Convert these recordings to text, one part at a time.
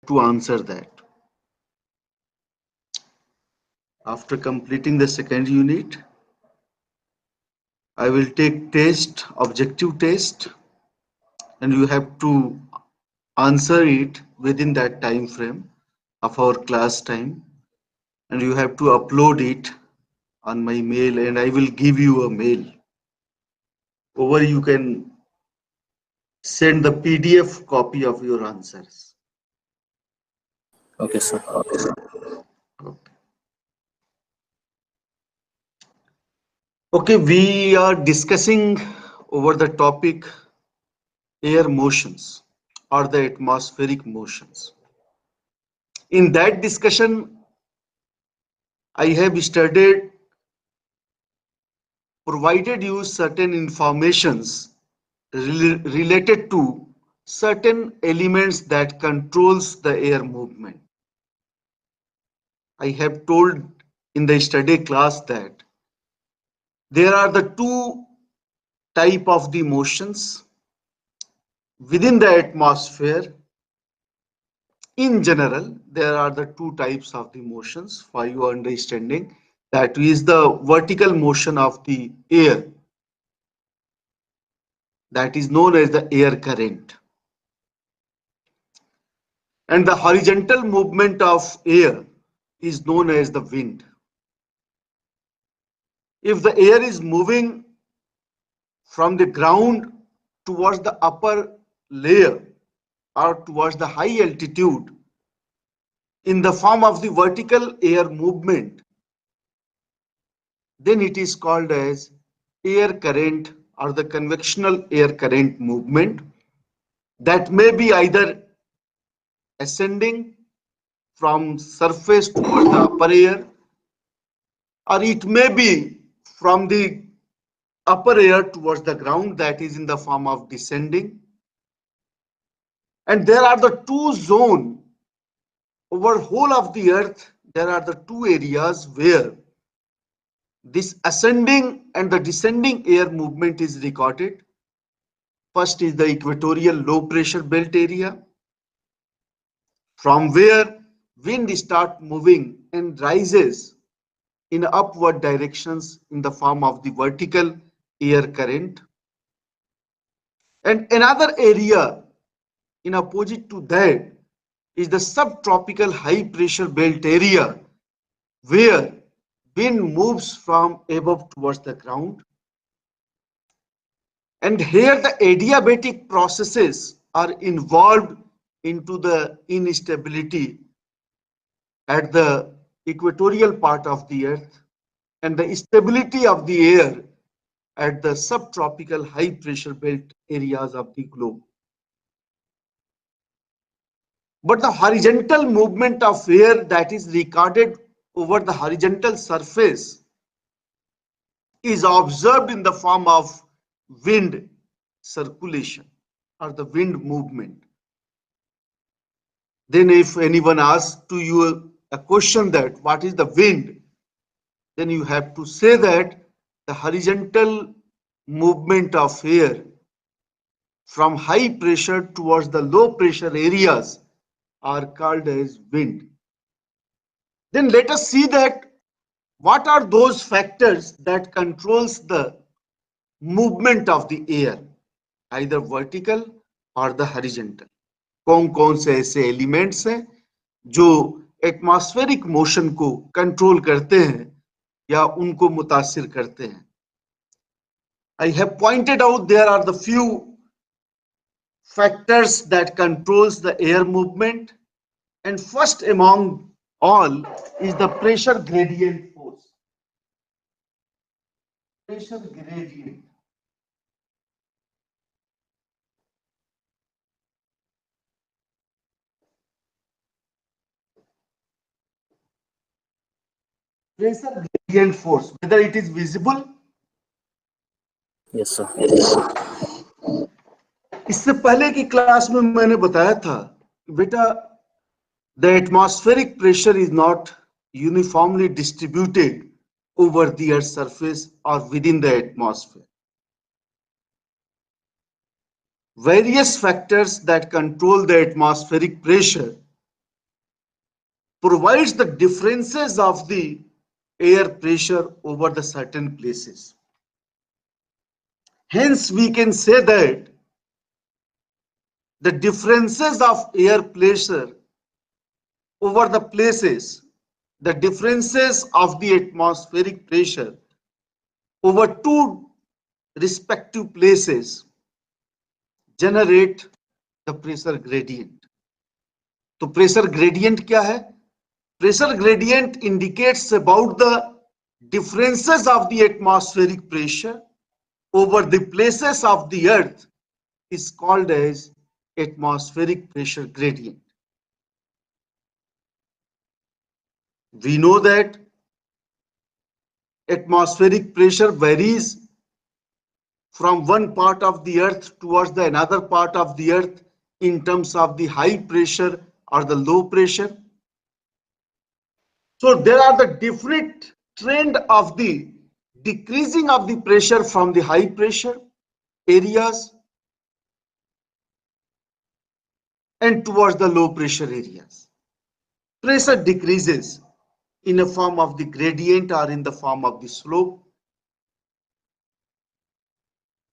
to answer that. After completing the second unit, I will take test, objective test, and you have to answer it within that time frame of our class time, and you have to upload it on my mail, and I will give you a mail. Over you can send the PDF copy of your answers. Okay, sir. Okay. Okay, we are discussing over the topic air motions or the atmospheric motions. In that discussion, I have studied, provided you certain informations related to certain elements that controls the air movement. I have told in the study class that there are the two type of the motions within the atmosphere. In general, there are the two types of the motions for your understanding. That is the vertical motion of the air, that is known as the air current, and the horizontal movement of air is known as the wind. If the air is moving from the ground towards the upper layer or towards the high altitude in the form of the vertical air movement, then it is called as air current or the convectional air current movement, that may be either ascending from surface towards the upper air, or it may be from the upper air towards the ground, that is in the form of descending. And there are the two zones over whole of the earth. There are the two areas where this ascending and the descending air movement is recorded. First is the equatorial low pressure belt area, from where wind start moving and rises in upward directions in the form of the vertical air current. And another area in opposite to that is the subtropical high pressure belt area, where wind moves from above towards the ground. And here the adiabatic processes are involved into the instability at the equatorial part of the earth and the stability of the air at the subtropical high pressure belt areas of the globe. But the horizontal movement of air that is recorded over the horizontal surface is observed in the form of wind circulation or the wind movement. Then if anyone asks to you a question that what is the wind, then you have to say that the horizontal movement of air from high pressure towards the low pressure areas are called as wind. Then let us see that what are those factors that controls the movement of the air, either vertical or the horizontal. कौन कौन से ऐसे elements हैं जो atmospheric motion को control करते हैं या उनको मुतासिर करते हैं. I have pointed out there are the few factors that controls the air movement, and first among all is the pressure gradient force. Pressure gradient. Pressure gradient force, whether it is visible. Yes, sir. इससे पहले की class में मैंने बताया था बेटा, the atmospheric pressure is not uniformly distributed over the earth's surface or within the atmosphere. Various factors that control the atmospheric pressure provides the differences of the air pressure over the certain places. Hence, we can say that the differences of air pressure over the places, the differences of the atmospheric pressure over two respective places generate the pressure gradient. तो pressure gradient क्या है? Pressure gradient indicates about the differences of the atmospheric pressure over the places of the earth is called as atmospheric pressure gradient. We know that atmospheric pressure varies from one part of the earth towards the another part of the earth in terms of the high pressure or the low pressure. So there are the different trend of the decreasing of the pressure from the high pressure areas and towards the low pressure areas. Pressure decreases in a form of the gradient or in the form of the slope.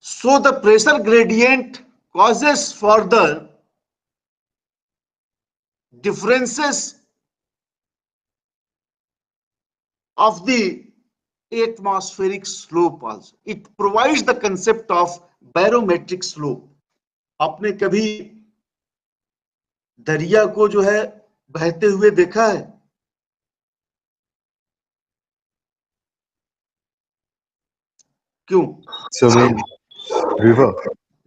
So the pressure gradient causes further differences of the atmospheric slope also. It provides the concept of barometric slope. आपने कभी दरिया को जो है बहते हुए देखा है? क्यों? So I mean, river.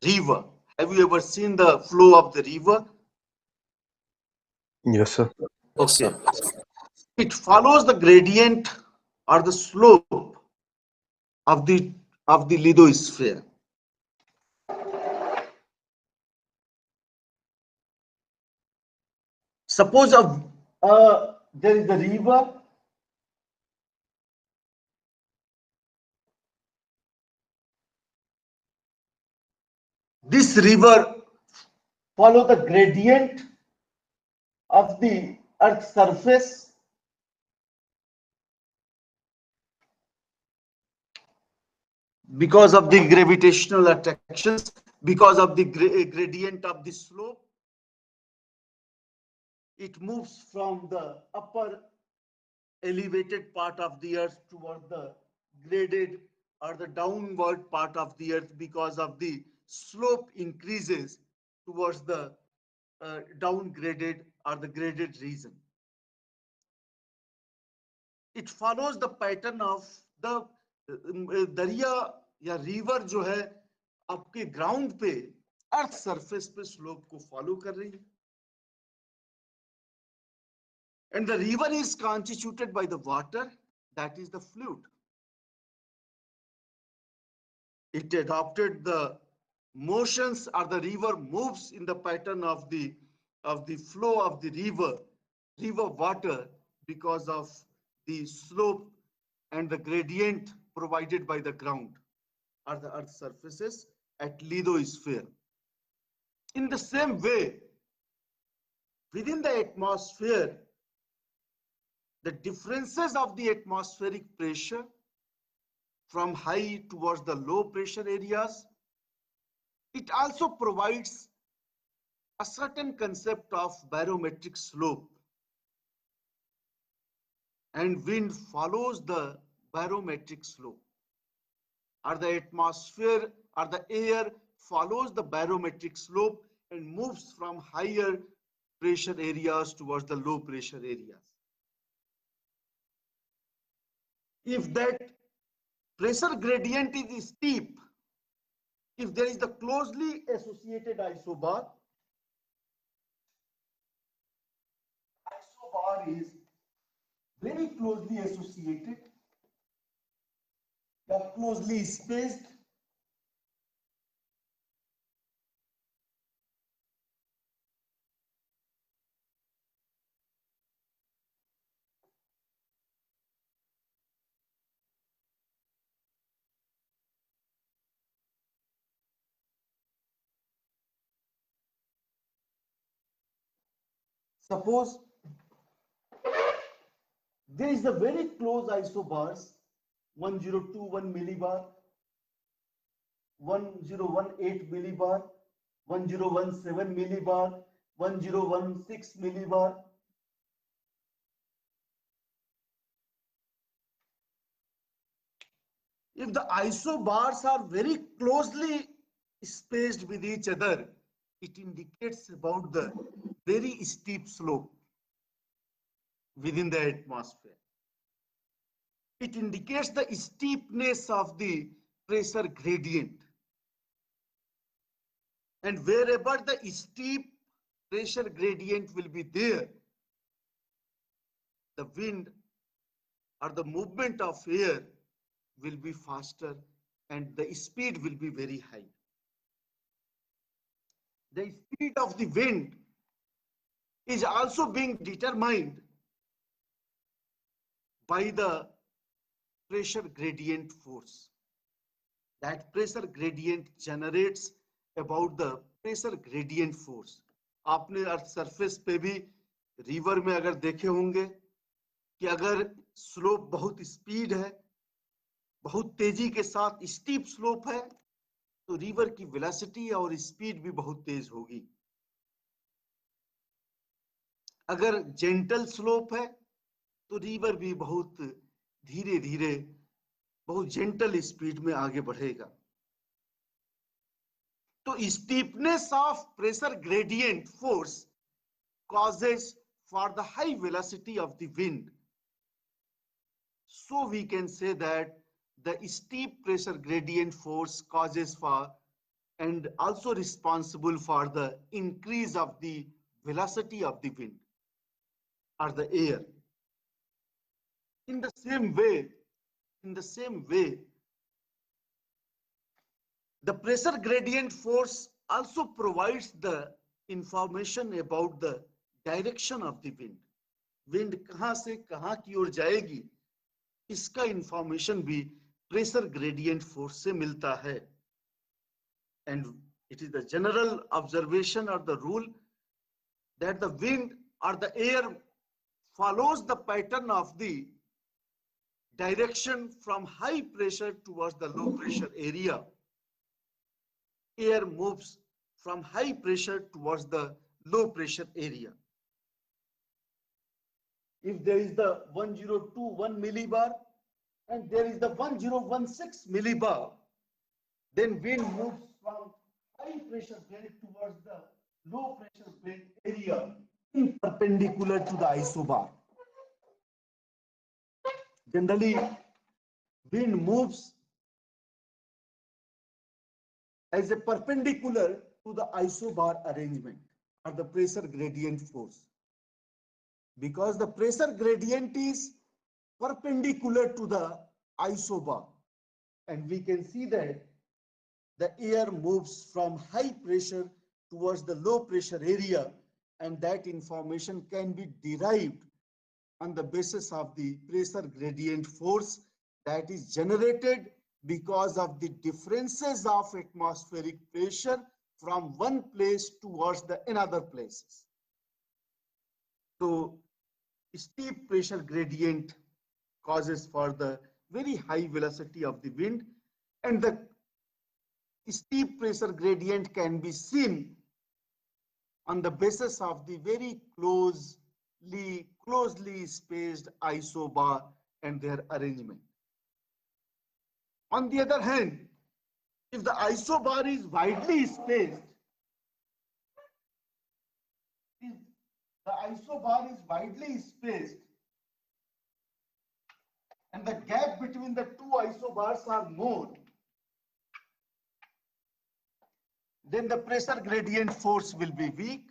River. Have you ever seen the flow of the river? Yes, sir. Yes, Okay. sir. It follows the gradient or the slope of the lithosphere. Suppose there is a river. This river follow the gradient of the earth's surface because of the gravitational attractions, because of the gradient of the slope. It moves from the upper elevated part of the earth toward the graded or the downward part of the earth because of the slope increases towards the downgraded or the graded region. It follows the pattern of the दरिया या river जो है आपके ground पे earth surface पे slope को follow कर रही है. And the river is constituted by the water, that is the fluid. It adopted the motions, or the river moves in the pattern of the flow of the river water because of the slope and the gradient provided by the ground or the earth surfaces at lithosphere. In the same way, within the atmosphere, the differences of the atmospheric pressure from high towards the low pressure areas, it also provides a certain concept of barometric slope, and wind follows the barometric slope, or the atmosphere or the air follows the barometric slope and moves from higher pressure areas towards the low pressure areas. If that pressure gradient is steep, if there is the closely associated isobar is very closely associated, closely spaced, suppose there is a very close isobars, 1021 millibar, 1018 millibar, 1017 millibar, 1016 millibar. If the isobars are very closely spaced with each other, it indicates about the very steep slope within the atmosphere. It indicates the steepness of the pressure gradient. And wherever the steep pressure gradient will be there, the wind or the movement of air will be faster and the speed will be very high. The speed of the wind is also being determined by the pressure gradient force. That pressure gradient generates about the pressure gradient force. आपने earth surface पे भी river में अगर देखे होंगे कि अगर slope बहुत स्पीड है, बहुत तेजी के साथ स्टीप स्लोप है, तो रिवर की वेलोसिटी और स्पीड भी बहुत तेज होगी. अगर जेंटल स्लोप है तो रिवर भी बहुत धीरे धीरे, बहुत जेंटल स्पीड में आगे बढ़ेगा. तो steepness of pressure gradient force causes for the high velocity of the wind. So we can say that the steep pressure gradient force causes for and also responsible for the increase of the velocity of the wind or the air. In the same way, the pressure gradient force also provides the information about the direction of the wind. Wind कहां से कहां की ओर जाएगी, इसका information भी pressure gradient force से मिलता है. And it is the general observation or the rule that the wind or the air follows the pattern of the direction from high pressure towards the low pressure area. Air moves from high pressure towards the low pressure area. If there is the 1021 millibar and there is the 1016 millibar, then wind moves from high pressure belt towards the low pressure belt area perpendicular to the isobar. Generally, wind moves as a perpendicular to the isobar arrangement or the pressure gradient force. Because the pressure gradient is perpendicular to the isobar, and we can see that the air moves from high pressure towards the low pressure area, and that information can be derived on the basis of the pressure gradient force that is generated because of the differences of atmospheric pressure from one place towards the another places. So steep pressure gradient causes for the very high velocity of the wind, and the steep pressure gradient can be seen on the basis of the very closely spaced isobar and their arrangement. On the other hand, if the isobar is widely spaced, and the gap between the two isobars are more, then the pressure gradient force will be weak.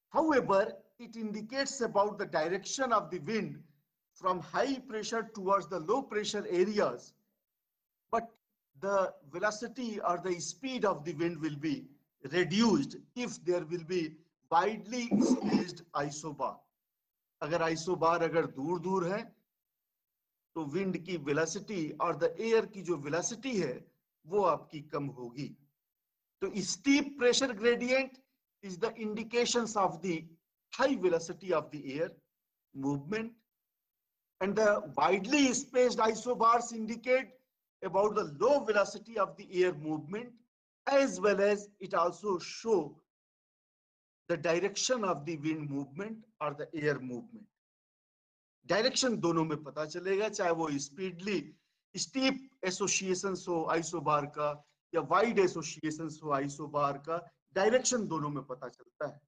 However, it indicates about the direction of the wind from high pressure towards the low pressure areas, but the velocity or the speed of the wind will be reduced if there will be widely spaced isobar. अगर isobar अगर दूर दूर है तो wind की velocity और the air की जो velocity है वो आपकी कम होगी. तो steep pressure gradient is the indications of the high velocity of the air, movement, and the widely spaced isobars indicate about the low velocity of the air movement, as well as it also show the direction of the wind movement or the air movement. Direction दोनों में पता चलेगा, चाहे वो speedly steep association हो isobar का या wide association हो आइसोबार का, डायरेक्शन दोनों में पता चलता है.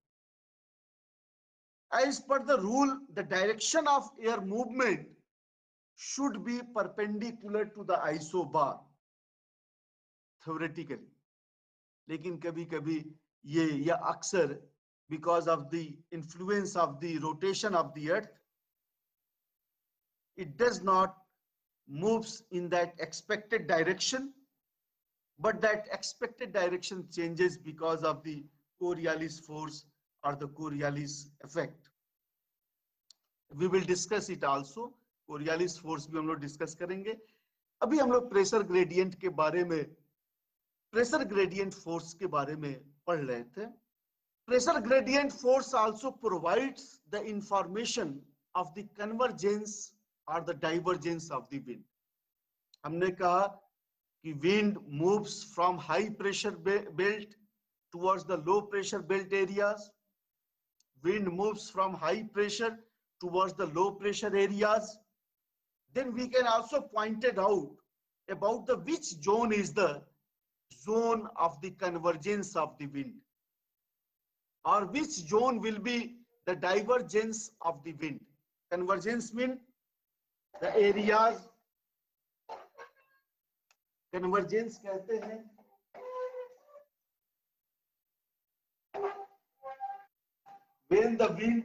As per the rule, the direction of air movement should be perpendicular to the isobar theoretically. लेकिन कभी कभी ये या अक्सर because of the influence of the rotation of the earth, it does not moves in that expected direction, but that expected direction changes because of the Coriolis force or the Coriolis effect. We will discuss it also. Coriolis force भी हम लोग discuss करेंगे. अभी हम लोग pressure gradient के बारे में, प्रेशर ग्रेडियंट फोर्स के बारे में पढ़ रहे थे. Pressure gradient force also provides the information of the convergence or the divergence of the wind. हमने कहा कि wind moves from high pressure belt towards the low pressure belt areas. Wind moves from high pressure towards the low pressure areas. Then we can also point it out about the which zone is the zone of the convergence of the wind, or which zone will be the divergence of the wind. Convergence means the areas, convergence कहते हैं when the wind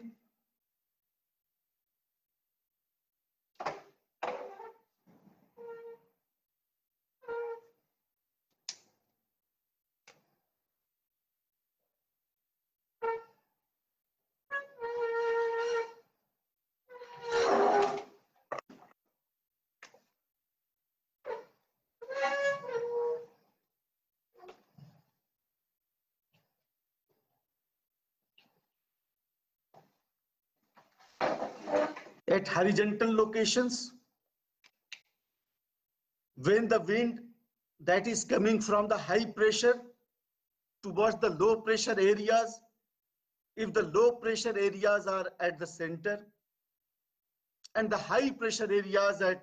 at horizontal locations, when the wind that is coming from the high pressure towards the low pressure areas, if the low pressure areas are at the center and the high pressure areas at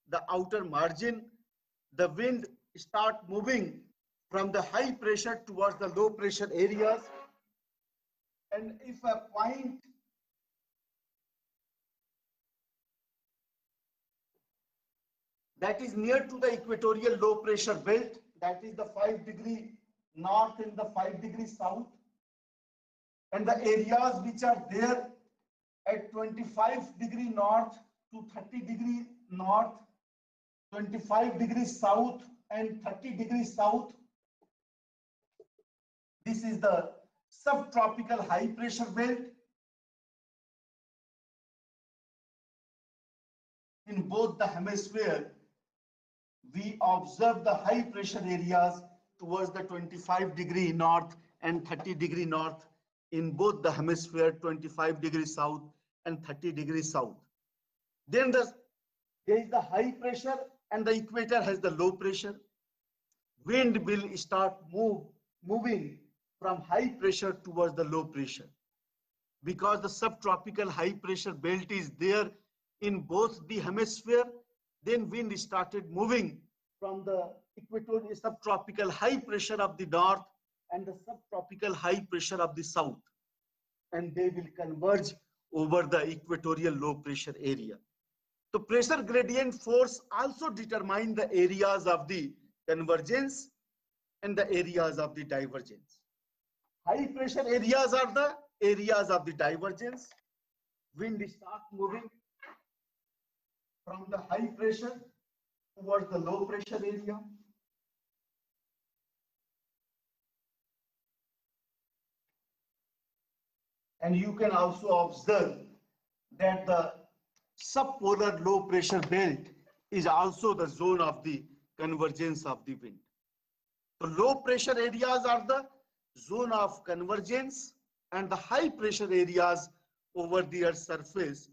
the outer margin, the wind start moving from the high pressure towards the low pressure areas. And if a point that is near to the equatorial low pressure belt, that is the 5 degree north and the 5 degree south, and the areas which are there at 25 degree north to 30 degree north, 25 degrees south and 30 degrees south, this is the subtropical high pressure belt. In both the hemisphere, we observe the high pressure areas towards the 25 degree north and 30 degree north in both the hemisphere, 25 degrees south and 30 degrees south. Then there is the high pressure and the equator has the low pressure. Wind will start moving from high pressure towards the low pressure. Because the subtropical high pressure belt is there in both the hemisphere, then wind started moving from the equatorial subtropical high pressure of the north and the subtropical high pressure of the south, and they will converge over the equatorial low pressure area. So pressure gradient force also determine the areas of the convergence and the areas of the divergence. High pressure areas are the areas of the divergence. Wind start moving from the high pressure towards the low pressure area. And you can also observe that the subpolar low pressure belt is also the zone of the convergence of the wind. So low pressure areas are the zone of convergence and the high pressure areas over the Earth's surface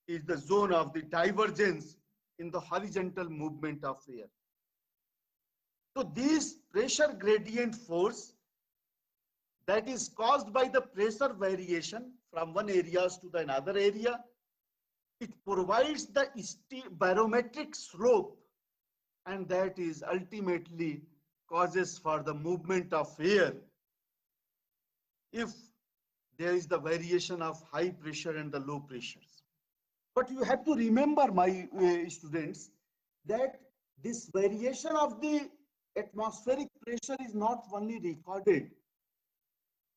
is the zone of the divergence in the horizontal movement of air. So this pressure gradient force that is caused by the pressure variation from one area to the another area, it provides the barometric slope, and that is ultimately causes for the movement of air if there is the variation of high pressure and the low pressures. But you have to remember, my students, that this variation of the atmospheric pressure is not only recorded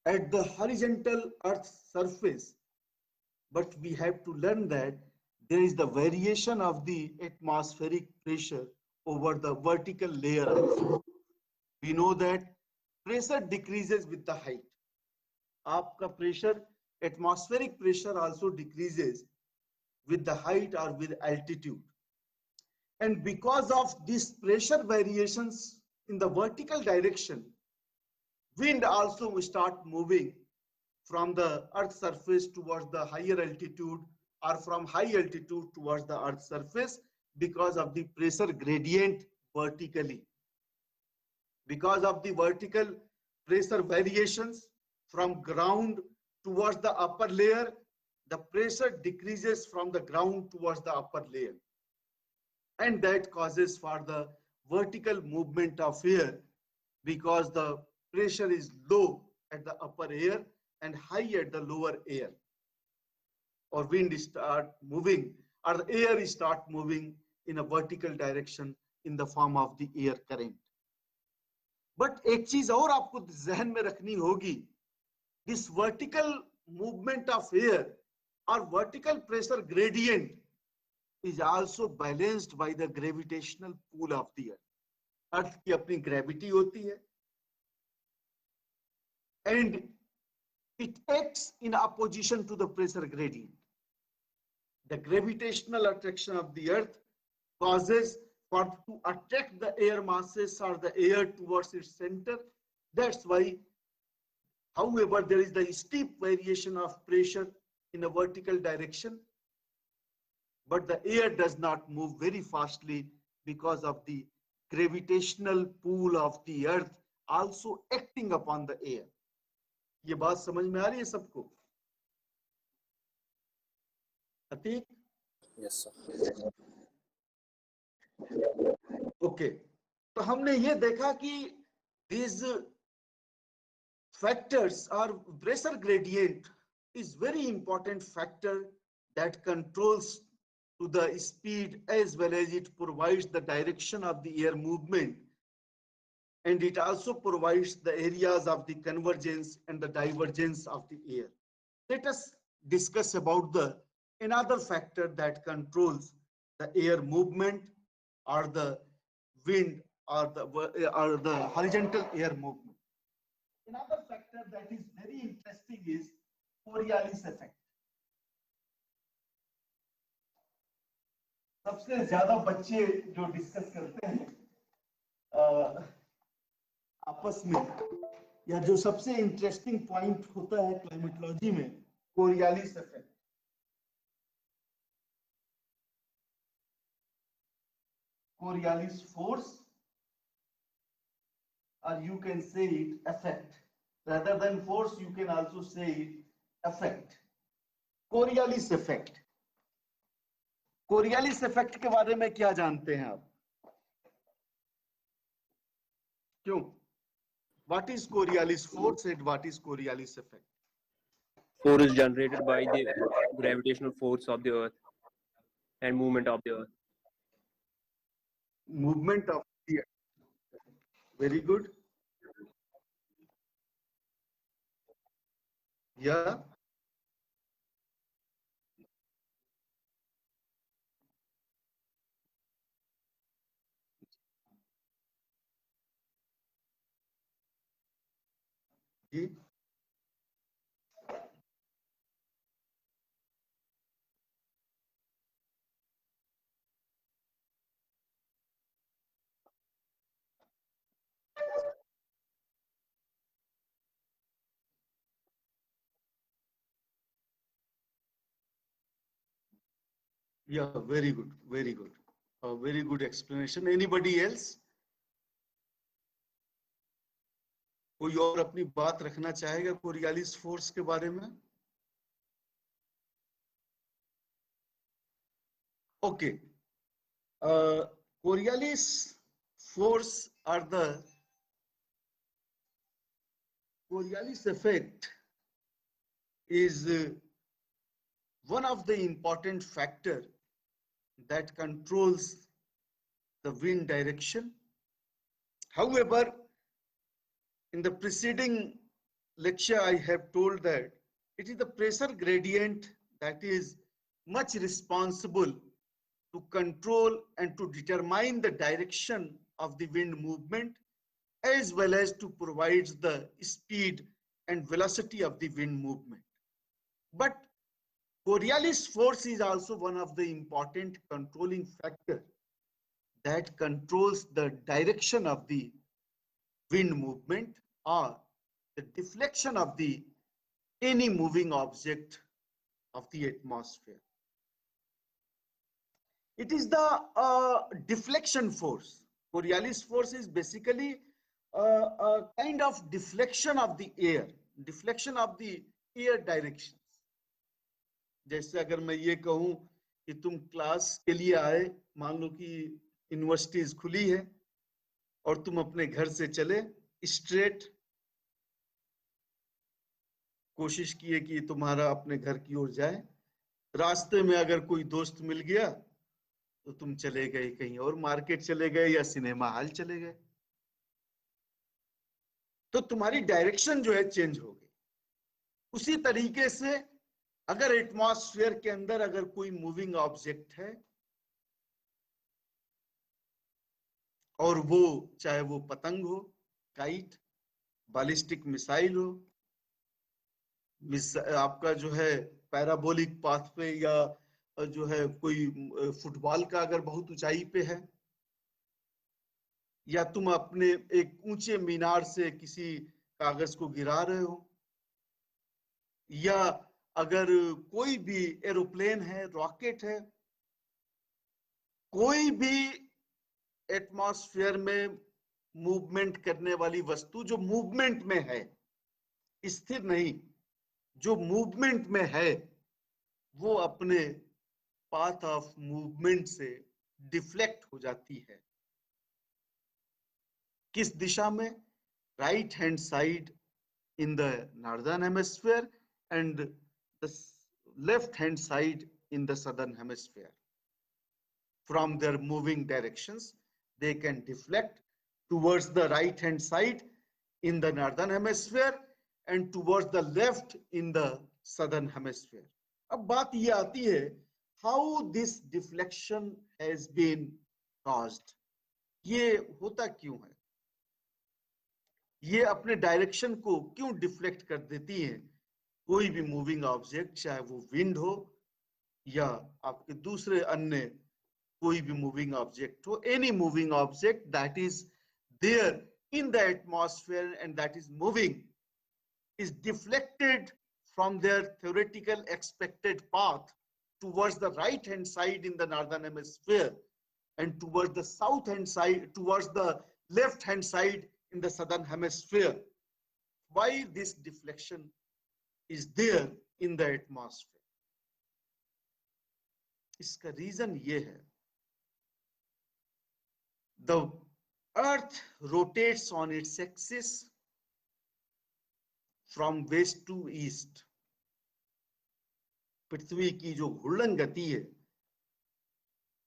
at the horizontal Earth's surface, but we have to learn that there is the variation of the atmospheric pressure over the vertical layer also. We know that pressure decreases with the height. आपका pressure, atmospheric pressure also decreases with the height or with altitude. And because of these pressure variations in the vertical direction, wind also will start moving from the Earth's surface towards the higher altitude or from high altitude towards the Earth's surface because of the pressure gradient vertically. Because of the vertical pressure variations from ground towards the upper layer, the pressure decreases from the ground towards the upper layer. And that causes for the vertical movement of air because the pressure is low at the upper air and high at the lower air. Or wind start moving, or the air start moving in a vertical direction in the form of the air current. But एक चीज और आपको ज़हन में रखनी होगी, this vertical movement of air or vertical pressure gradient is also balanced by the gravitational pull of the earth. अर्थ की अपनी ग्रेविटी होती है and it acts in opposition to the pressure gradient. The gravitational attraction of the earth causes for to attract the air masses or the air towards its center. That's why, however, there is the steep variation of pressure in a vertical direction, but the air does not move very fastly because of the gravitational pull of the earth also acting upon the air. ये बात समझ में आ रही है सबको? Atiq? Yes, sir. Okay, तो हमने ये देखा कि these factors or pressure gradient is very important factor that controls to the speed as well as it provides the direction of the air movement, and it also provides the areas of the convergence and the divergence of the air. Let us discuss about the another factor that controls the air movement or the wind or the horizontal air movement. Another factor that is very interesting is Coriolis effect. सबसे ज्यादा बच्चे जो discuss करते हैं आपस में, या जो सबसे इंटरेस्टिंग पॉइंट होता है क्लाइमेटोलॉजी में, Coriolis effect. Coriolis force, or you can say it effect. Rather than force, you can also say it effect. Coriolis effect. Coriolis effect के बारे में क्या जानते हैं आप? क्यों? What is Coriolis force and what is Coriolis effect? Force is generated by the gravitational force of the earth and movement of the earth. Movement of the earth. Very good. Yeah. Ji. Yeah, very good, very good. A very good explanation. Anybody else? कोई और अपनी बात रखना चाहेगा Coriolis force के बारे में? Okay, Coriolis force or the Coriolis effect is one of the important factor that controls the wind direction. However, in the preceding lecture, I have told that it is the pressure gradient that is much responsible to control and to determine the direction of the wind movement, as well as to provide the speed and velocity of the wind movement. But Coriolis force is also one of the important controlling factor that controls the direction of the wind movement or the deflection of the any moving object of the atmosphere. It is the deflection force. Coriolis force is basically a kind of deflection of the air directions. जैसे अगर मैं ये कहूं कि तुम class के लिए आए, मान लो कि यूनिवर्सिटीज खुली है और तुम अपने घर से चले स्ट्रेट, कोशिश किए कि तुम्हारा अपने घर की ओर जाए, रास्ते में अगर कोई दोस्त मिल गया तो तुम चले गए कहीं और, मार्केट चले गए या सिनेमा हॉल चले गए, तो तुम्हारी डायरेक्शन जो है चेंज हो गई। उसी तरीके से अगर एटमॉस्फेयर के अंदर अगर कोई मूविंग ऑब्जेक्ट है और वो चाहे वो पतंग हो, काइट, बैलिस्टिक मिसाइल हो, आपका जो है पैराबोलिक पाथ पे, या जो है कोई फुटबॉल का अगर बहुत ऊंचाई पे है, या तुम अपने एक ऊंचे मीनार से किसी कागज को गिरा रहे हो, या अगर कोई भी एरोप्लेन है, रॉकेट है, कोई भी एटमॉस्फेयर में मूवमेंट करने वाली वस्तु जो मूवमेंट में है, स्थिर नहीं, जो मूवमेंट में है, वो अपने पाथ ऑफ मूवमेंट से डिफ्लेक्ट हो जाती है। किस दिशा में? Right hand side in the northern hemisphere and the left hand side in the southern hemisphere. From their moving directions, they can deflect towards the right hand side in the northern hemisphere and towards the left in the southern hemisphere. अब बात ये आती है, how this deflection has been caused. ये होता क्यों है? ये अपने डायरेक्शन को क्यों डिफ्लेक्ट कर देती है कोई भी मूविंग ऑब्जेक्ट, चाहे वो विंड हो या आपके दूसरे अन्य कोई भी मूविंग ऑब्जेक्ट हो, any moving object that is there in the atmosphere and that is moving is deflected from their theoretical expected path towards the right hand side in the northern hemisphere and towards the south hand side, towards the left hand side in the southern hemisphere. Why this deflection is there in the atmosphere? इसका reason ये है, the earth rotates on its axis from west to east. पृथ्वी की जो घूर्णन गति है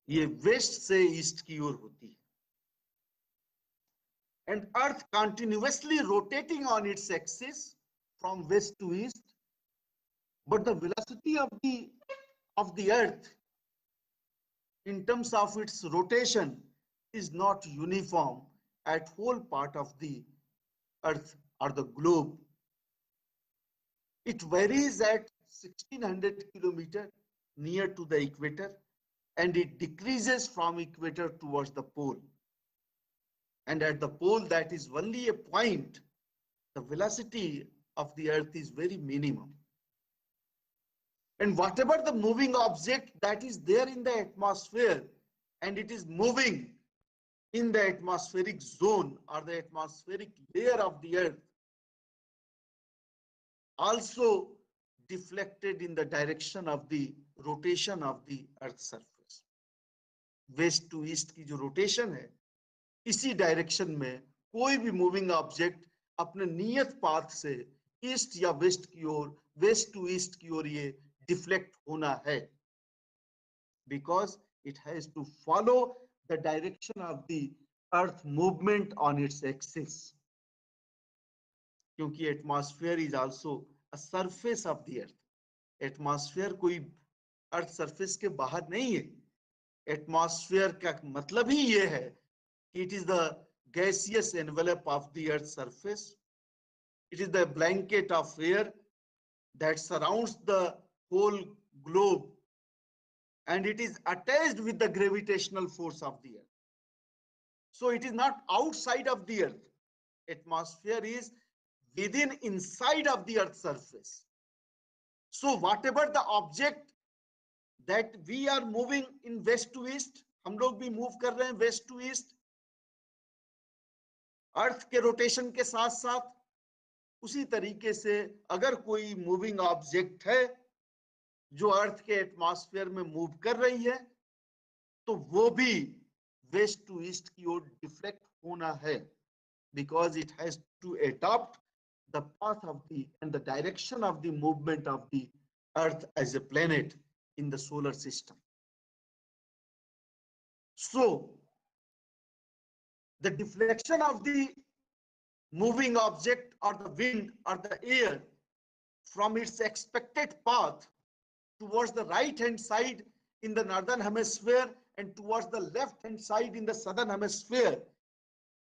ये waste से ईस्ट की ओर होती है, and earth continuously rotating on its axis from west to east, but the velocity of the earth in terms of its rotation is not uniform at whole part of the earth or the globe. It varies at 1600 kilometer near to the equator, and it decreases from equator towards the pole. And at the pole, that is only a point, the velocity of the earth is very minimum. And whatever the moving object that is there in the atmosphere, and it is moving in the atmospheric zone or the atmospheric layer of the earth, also deflected in the direction of the rotation of the earth surface. West to east की जो rotation है, इसी direction में कोई भी moving object अपने नियत path से ईस्ट या वेस्ट की ओर, वेस्ट टू ईस्ट की ओर ये डिफ्लेक्ट होना है, because it has to follow the direction of the earth movement on its axis. क्योंकि atmosphere is also a surface of the earth. Atmosphere कोई अर्थ सरफेस के बाहर नहीं है. एटमॉस्फेयर का मतलब ही ये है कि it is the gaseous envelope of the earth's surface. It is the blanket of air that surrounds the whole globe, and it is attached with the gravitational force of the earth. So it is not outside of the earth. Atmosphere is within, inside of the earth's surface. So whatever the object that we are moving in west to east, हम लोग भी move कर रहे हैं waste to east अर्थ के rotation के साथ साथ. उसी तरीके से अगर कोई मूविंग ऑब्जेक्ट है जो अर्थ के एटमॉस्फेयर में मूव कर रही है, तो वो भी वेस्ट टू ईस्ट की ओर डिफ्लेक्ट होना है, because it has to adopt the path of the and the direction of the movement of the earth as a planet in the solar system. So the deflection of the moving object or the wind or the air from its expected path towards the right hand side in the northern hemisphere and towards the left hand side in the southern hemisphere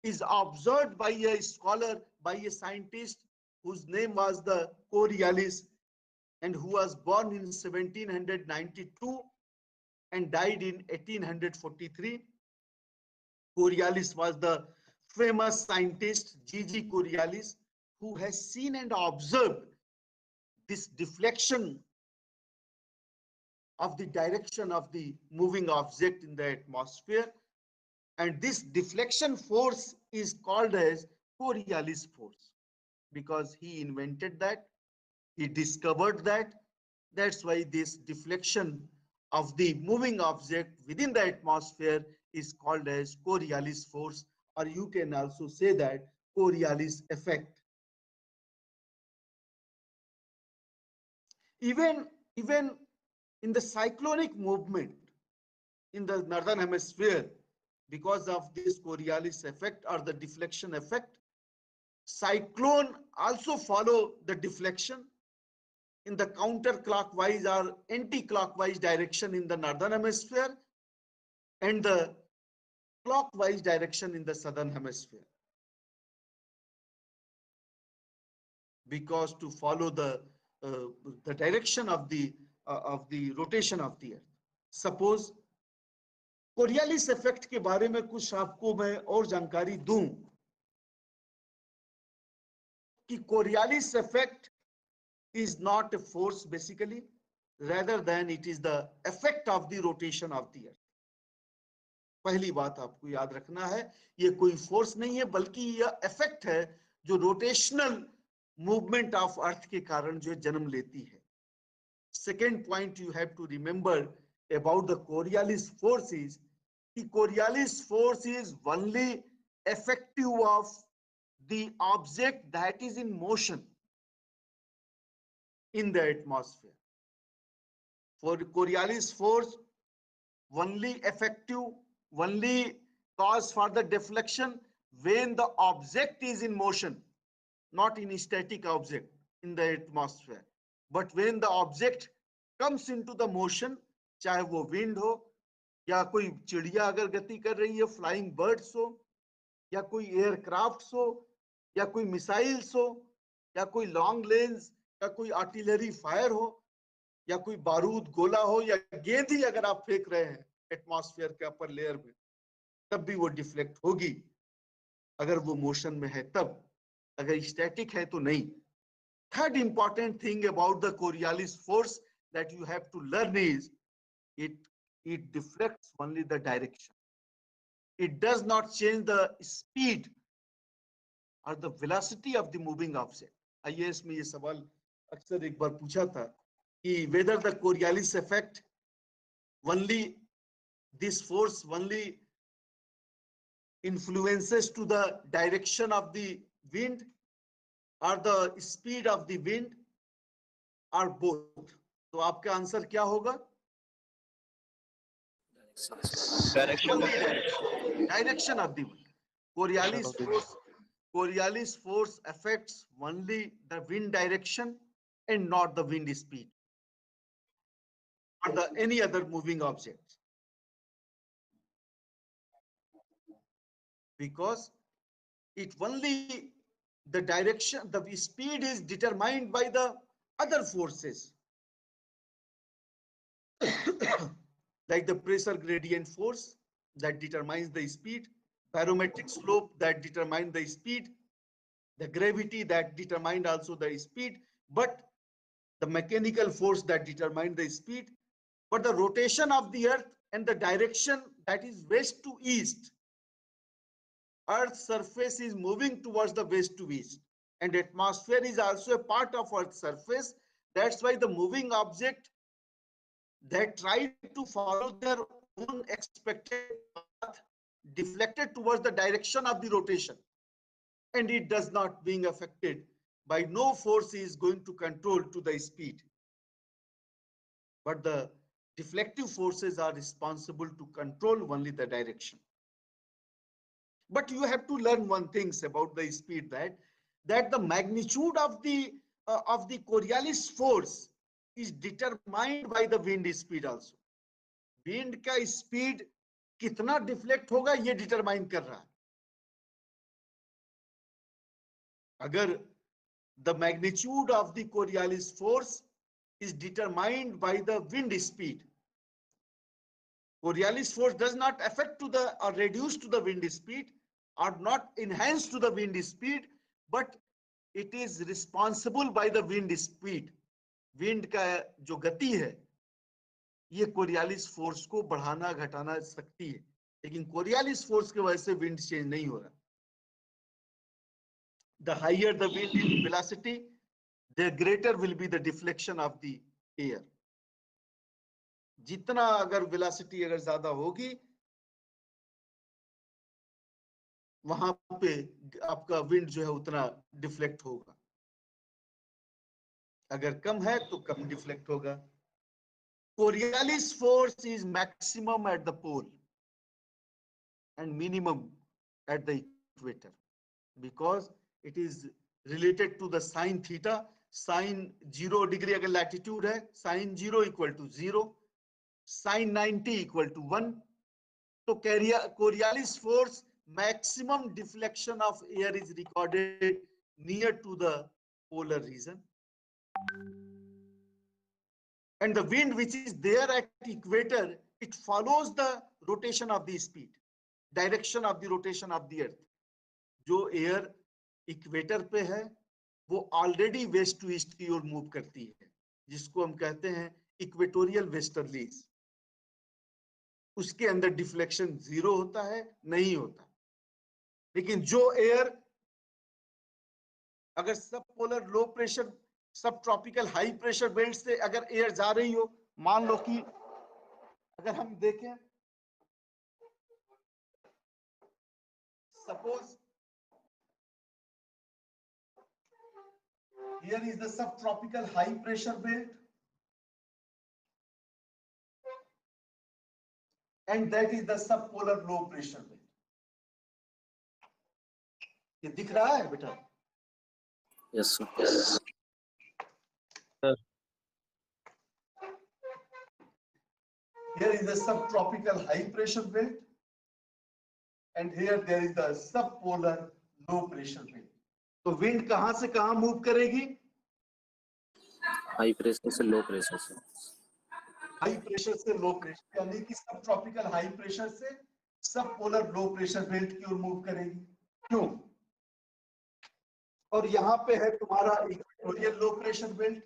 is observed by a scholar, by a scientist whose name was the Coriolis, and who was born in 1792 and died in 1843. Coriolis was the famous scientist G.G. Coriolis, who has seen and observed this deflection of the direction of the moving object in the atmosphere, and this deflection force is called as Coriolis force because he invented that. He discovered that. That's why this deflection of the moving object within the atmosphere is called as Coriolis force, or you can also say that Coriolis effect. Even in the cyclonic movement in the northern hemisphere, because of this Coriolis effect or the deflection effect, cyclone also follow the deflection in the counterclockwise or anti-clockwise direction in the northern hemisphere and the clockwise direction in the southern hemisphere, because to follow the direction of the rotation of the earth. Suppose Coriolis effect के बारे में कुछ आपको मैं और जानकारी दूं कि Coriolis effect is not a force basically, rather than it is the effect of the rotation of the earth. पहली बात आपको याद रखना है, ये कोई फोर्स नहीं है बल्कि यह इफेक्ट है जो रोटेशनल मूवमेंट ऑफ अर्थ के कारण जो जन्म लेती है. Second point you have to remember about the Coriolis force is कि Coriolis force is only effective of the object that is in motion in the atmosphere. For Coriolis force, only effective, only cause for the deflection when the object is in motion, not in a static object in the atmosphere. But when the object comes into the motion, चाहे वो wind हो या कोई चिड़िया अगर गति कर रही है, flying birds हो या कोई aircrafts हो या कोई missiles हो या कोई long range या कोई आर्टिलरी फायर हो या कोई बारूद गोला हो या गेंद ही अगर आप फेंक रहे हैं एटमॉस्फेयर के अपर लेयर में, तब भी वो डिफ्लेक्ट होगी अगर वो मोशन में है तब, अगर स्टैटिक है तो नहीं. Third important thing about the Coriolis force that you have to learn is it deflects only the direction. It does not change the speed or the velocity of the moving object. IAS में ये सवाल अक्सर एक बार पूछा था कि whether the Coriolis effect only this force only influences to the direction of the wind or the speed of the wind or both. तो आपका आंसर क्या होगा? Direction. Direction of the wind. Coriolis force affects only the wind direction and not the wind speed or any other moving object. Because it only the direction, the speed is determined by the other forces like the pressure gradient force that determines the speed, barometric slope that determines the speed, the gravity that determined also the speed, but the mechanical force that determined the speed, but the rotation of the earth and the direction, that is west to east. Earth's surface is moving towards the west to east, and atmosphere is also a part of Earth's surface. That's why the moving object that try to follow their own expected path deflected towards the direction of the rotation, and it does not being affected by no force is going to control to the speed, but the deflective forces are responsible to control only the direction. But you have to learn one thing about the speed, that the magnitude of the Coriolis force is determined by the wind speed also. Wind का speed कितना deflect होगा ये determine कर रहा है. अगर the magnitude of the Coriolis force is determined by the wind speed, Coriolis force does not affect to the or reduce to the wind speed or not enhance to the wind speed, but it is responsible by the wind speed. Wind का जो गति है ये Coriolis force को बढ़ाना घटाना सकती है, लेकिन कोरियालिस फोर्स की वजह से विंड चेंज नहीं हो रहा. The higher the wind in velocity, the greater will be the deflection of the air. जितना अगर वेलोसिटी अगर ज्यादा होगी वहां पे आपका विंड जो है उतना डिफ्लेक्ट होगा, अगर कम है तो कम डिफ्लेक्ट होगा. Coriolis force is maximum at the pole and minimum at the equator because it is related to the sin theta. Sin 0 degree अगर latitude है, sin 0 equal to 0, sin 90 equal to 1. तो Coriolis force maximum deflection of air is recorded near to the polar region. And the wind which is there at equator, it follows the rotation of the speed, direction of the rotation of the earth. जो air equator पे है वो already waste to east की ओर move करती है, जिसको हम कहते हैं इक्वेटोरियल वेस्टर्लीज. उसके अंदर डिफ्लेक्शन 0 होता है, नहीं होता. लेकिन जो एयर अगर सब पोलर लो प्रेशर सब ट्रॉपिकल हाई प्रेशर बेल्ट से अगर एयर जा रही हो, मान लो कि अगर हम देखें suppose here is the subtropical high pressure belt and that is the subpolar low pressure belt. ये दिख रहा है बेटा? Yes, sir. Here is the subtropical high pressure belt and here there is the subpolar low pressure belt. तो wind कहां से कहां move करेगी? हाई प्रेशर से लो प्रेशर से. हाई प्रेशर से लो प्रेशर, यानी कि सब ट्रॉपिकल हाई प्रेशर से सब पोलर लो प्रेशर बेल्ट की ओर मूव करेगी. क्यों? और यहां पे है तुम्हारा equatorial low pressure belt.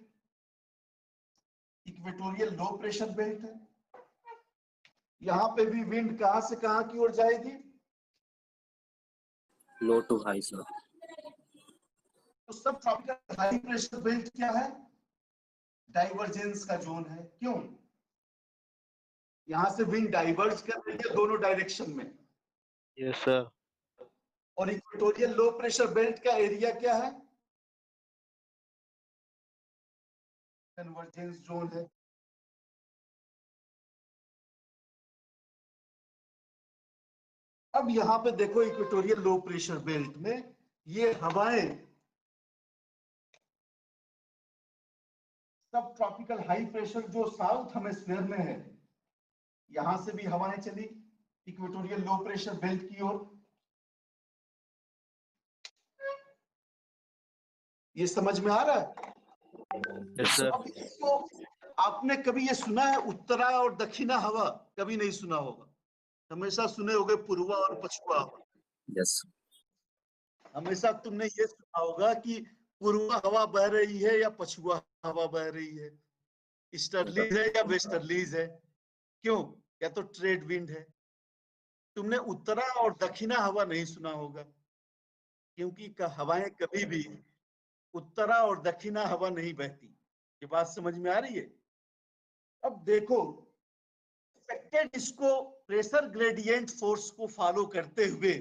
Equatorial low pressure belt है। यहाँ पे भी विंड कहां से कहां की ओर जाएगी? Low to high, sir. तो सब ट्रॉपिकल हाई प्रेशर बेल्ट क्या है? डाइवर्जेंस का जोन है। क्यों? यहां से विंड डाइवर्ज कर रही है दोनों डायरेक्शन में। Yes, sir. और इक्वेटोरियल लो प्रेशर बेल्ट का एरिया क्या है? कन्वर्जेंस जोन है। अब यहां पे देखो इक्वेटोरियल लो प्रेशर बेल्ट में ये हवाएं सब ट्रॉपिकल हाई प्रेशर जो साउथ हेमिस्फीयर में है, यहां से भी हवाएं चली इक्वेटोरियल लो प्रेशर बेल्ट की ओर। ये समझ में आ रहा है? Yes, sir. अब इसको आपने कभी ये सुना है उत्तरा और दक्षिणा हवा? कभी नहीं सुना होगा। हमेशा सुने होंगे पूर्वा और पछुआ हवा। Yes. हमेशा तुमने ये सुना होगा कि पूर्वा हवा बह रही है या पछुआ हवा बह रही है, ईस्टर्लीज है या वेस्टर्लीज है। क्यों? या तो ट्रेड विंड है। तुमने उत्तरा और दक्षिणा हवा नहीं सुना होगा, क्योंकि हवाएं कभी भी उत्तरा और दक्षिणा हवा नहीं बहती। ये बात समझ में आ रही है? अब देखो एक्सपेक्टेड इसको प्रेशर ग्रेडियंट फोर्स को फॉलो करते हुए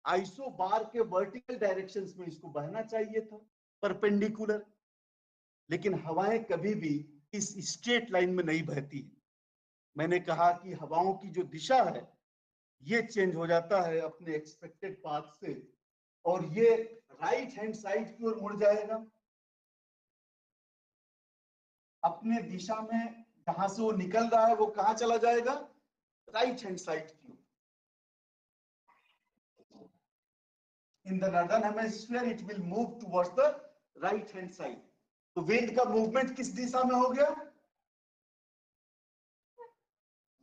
आइसो बार के वर्टिकल डायरेक्शंस में इसको बहना चाहिए था, परपेंडिकुलर। लेकिन हवाएं कभी भी इस स्ट्रेट लाइन में नहीं बहती है। मैंने कहा कि हवाओं की जो दिशा है ये चेंज हो जाता है अपने एक्सपेक्टेड पाथ से, और ये राइट हैंड साइड की ओर मुड़ जाएगा। अपने दिशा में जहां से वो निकल रहा है वो कहां चला जाएगा? राइट हैंड साइड की ओर। In the northern hemisphere it will move towards the right hand side. तो विंड का मूवमेंट किस दिशा में हो गया?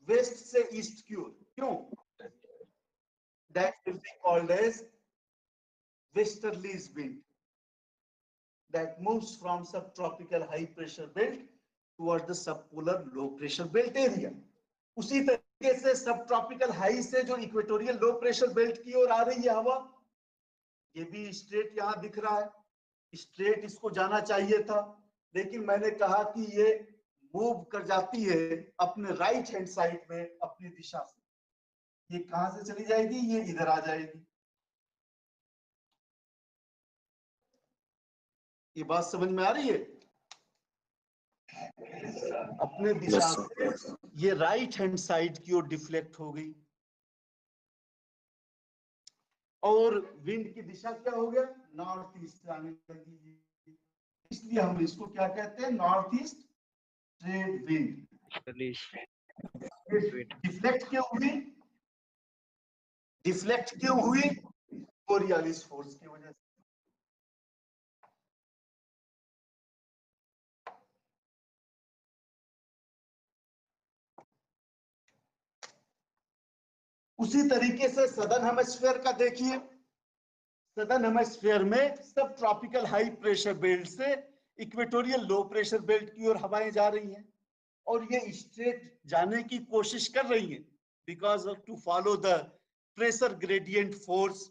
वेस्ट से ईस्ट की ओर। क्यों? That will be called as westerlies wind that moves from subtropical high pressure belt towards the subpolar low pressure belt area. उसी तरीके से सब ट्रॉपिकल हाई से जो इक्वेटोरियल लो प्रेशर बेल्ट की ओर आ रही है हवा, ये भी स्ट्रेट यहां दिख रहा है। स्ट्रेट इसको जाना चाहिए था, लेकिन मैंने कहा कि ये मूव कर जाती है अपने राइट हैंड साइड में अपनी दिशा से। ये कहां से चली जाएगी? ये इधर आ जाएगी। ये बात समझ में आ रही है? अपने दिशा से ये राइट हैंड साइड की ओर डिफ्लेक्ट हो गई, और विंड की दिशा क्या हो गया? नॉर्थ ईस्ट आने लगी। इसलिए हम इसको क्या कहते हैं? North east trade wind. Release. Deflect क्यों हुई? डिफ्लेक्ट क्यों हुई? कोरियालिस फोर्स की वजह से। उसी तरीके से सदर्न हेमिस्फीयर का देखिए। सदर्न हेमिस्फीयर में सब ट्रॉपिकल हाई प्रेशर बेल्ट से इक्वेटोरियल लो प्रेशर बेल्ट की ओर हवाएं जा रही हैं, और ये स्ट्रेट जाने की कोशिश कर रही हैं because of to follow the pressure gradient force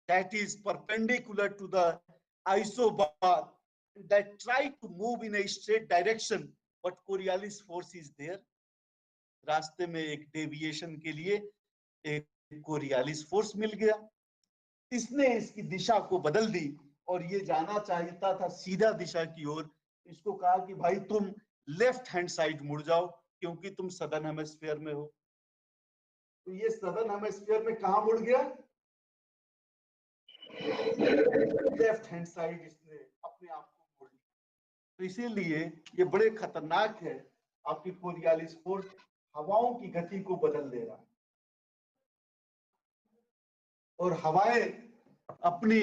that is perpendicular to the isobar that try to move in a straight direction, but Coriolis force is there. रास्ते में एक डेविएशन के लिए एक कोरियालिस फोर्स मिल गया। इसने इसकी दिशा को बदल दी और ये जाना चाहता था सीधा दिशा की ओर। इसको कहा कि भाई तुम लेफ्ट हैंड साइड मुड़ जाओ, क्योंकि तुम सदर्न हेमिस्फीयर में हो। तो ये सदर्न हेमिस्फीयर में कहां मुड़ गया? लेफ्ट हैंड साइड इसने अपने आप को मोड़ लिया। तो इसीलिए ये बड़े खतरनाक है। आपकी कोरियालिस फोर्स हवाओं की गति को बदल दे रहा है, और हवाएं अपनी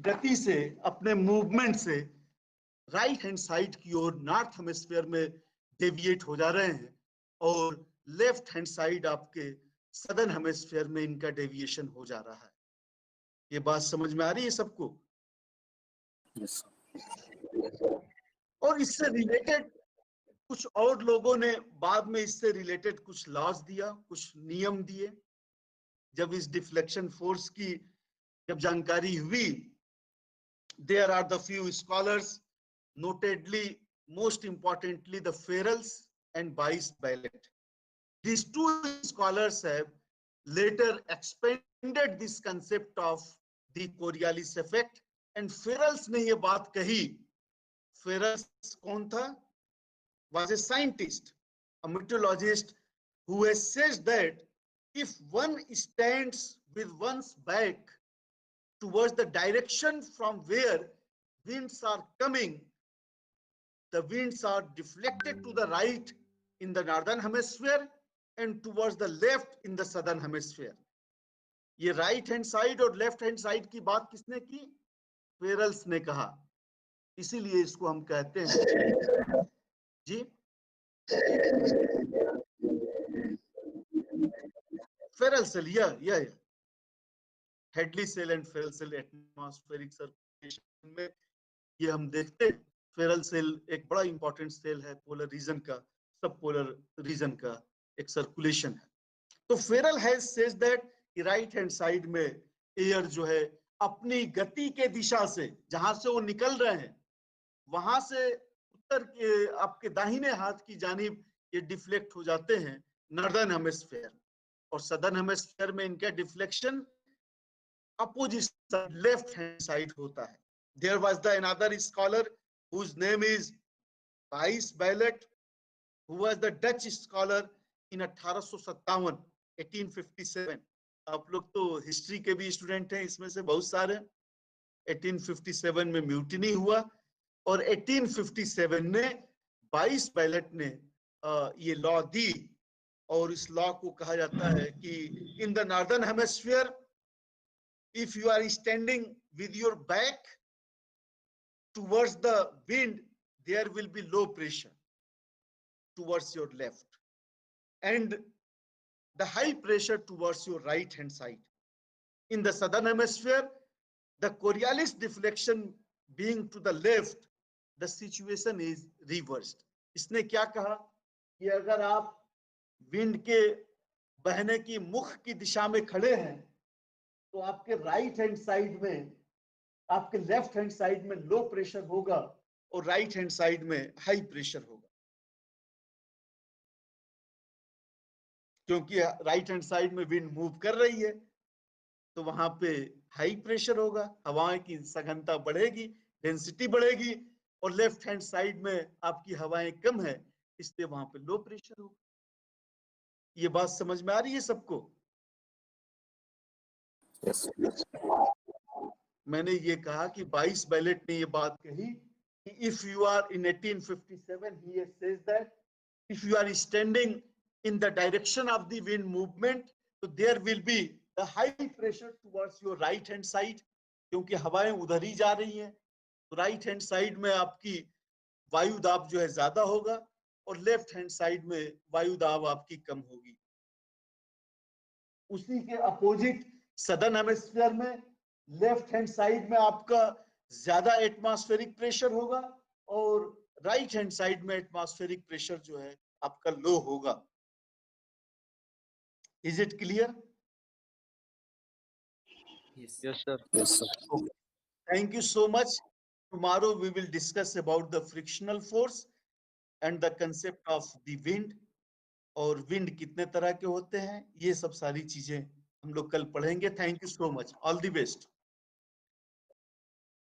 गति से, अपने मूवमेंट से राइट हैंड साइड की ओर नॉर्थ हेमिस्फीयर में डेविएट हो जा रहे हैं, और लेफ्ट हैंड साइड आपके सदर्न हेमिस्फीयर में इनका डेविएशन हो जा रहा है। ये बात समझ में आ रही है सबको? Yes. और इससे रिलेटेड कुछ और लोगों ने बाद में इससे रिलेटेड कुछ लॉज दिया, कुछ नियम दिए। जब इस डिफ्लेक्शन फोर्स की जब जानकारी हुई, there are the few scholars, notedly, most importantly, the Ferrels and Weiss-Ballot. These two scholars have later expanded this concept of the Coriolis effect, and Ferrels ने ये बात कही। Ferrels कौन था? Was a scientist, a meteorologist, who has said that if one stands with one's back towards the direction from where winds are coming, the winds are deflected to the right in the northern hemisphere and towards the left in the southern hemisphere. ये right hand side और left hand side की बात किसने की? फेरल्स ने कहा। इसीलिए इसको हम कहते हैं जी फेरल सेल, या Hadley cell and Ferrel cell atmospheric circulation में ये हम देखते हैं। फेरल सेल एक बड़ा इंपॉर्टेंट सेल है पोलर रीजन का, सब पोलर रीजन का एक सर्कुलेशन है। तो Ferrel has says that right hand side में एयर जो है अपनी गति के दिशा से, जहां से वो निकल रहे हैं वहां से उत्तर के आपके दाहिने हाथ की जानिब ये डिफ्लेक्ट हो जाते हैं नॉर्दर्न हेमिस्फीयर, और सदर्न हेमिस्फीयर में इनका deflection opposite left hand side होता है। There was the another scholar whose name is Weiss-Ballot, who was the Dutch scholar in 1857, 1857। आप लोग तो हिस्ट्री के भी स्टूडेंट हैं, इसमें से बहुत सारे। 1857 में म्यूटिनी हुआ और 1857 ने Weiss-Ballot ने ये लॉ दी, और इस लॉ को कहा जाता है कि in the northern hemisphere if you are standing with your back towards the wind, there will be low pressure towards your left and the high pressure towards your right hand side. In the southern hemisphere, the Coriolis deflection being to the left, the situation is reversed. इसने क्या कहा कि अगर आप wind के बहने की मुख की दिशा में खड़े हैं तो आपके राइट हैंड साइड में, आपके लेफ्ट हैंड साइड में लो प्रेशर होगा और राइट हैंड साइड में हाई प्रेशर होगा, क्योंकि राइट हैंड साइड में विंड मूव कर रही है तो वहां पे हाई प्रेशर होगा, हवाएं की सघनता बढ़ेगी, डेंसिटी बढ़ेगी, और लेफ्ट हैंड साइड में आपकी हवाएं कम है इसलिए वहां पे लो प्रेशर होगा। ये बात समझ में आ रही है सबको? Yes. मैंने ये कहा कि Weiss-Ballot ने ये बात कही कि if you are in 1857, he says that if you are standing in the direction of the wind movement, so there will be a high pressure towards your right hand side, क्योंकि हवाएं उधर ही जा रही हैं, तो राइट हैंड साइड में आपकी वायु दाब जो है ज्यादा होगा और लेफ्ट हैंड साइड में वायु दाब आपकी कम होगी। उसी के अपोजिट सदर्न हेमिस्फीयर में लेफ्ट हैंड साइड में आपका ज्यादा एटमॉस्फेरिक प्रेशर होगा और राइट हैंड साइड में एटमॉस्फेरिक प्रेशर जो है आपका लो होगा। Is it clear? Yes. Yes, sir. Yes, sir. Thank you so much. Tomorrow we will discuss about the frictional force and the concept of the wind, और wind कितने तरह के होते हैं, ये सब सारी चीजें हम लोग कल पढ़ेंगे। Thank you so much, all the best.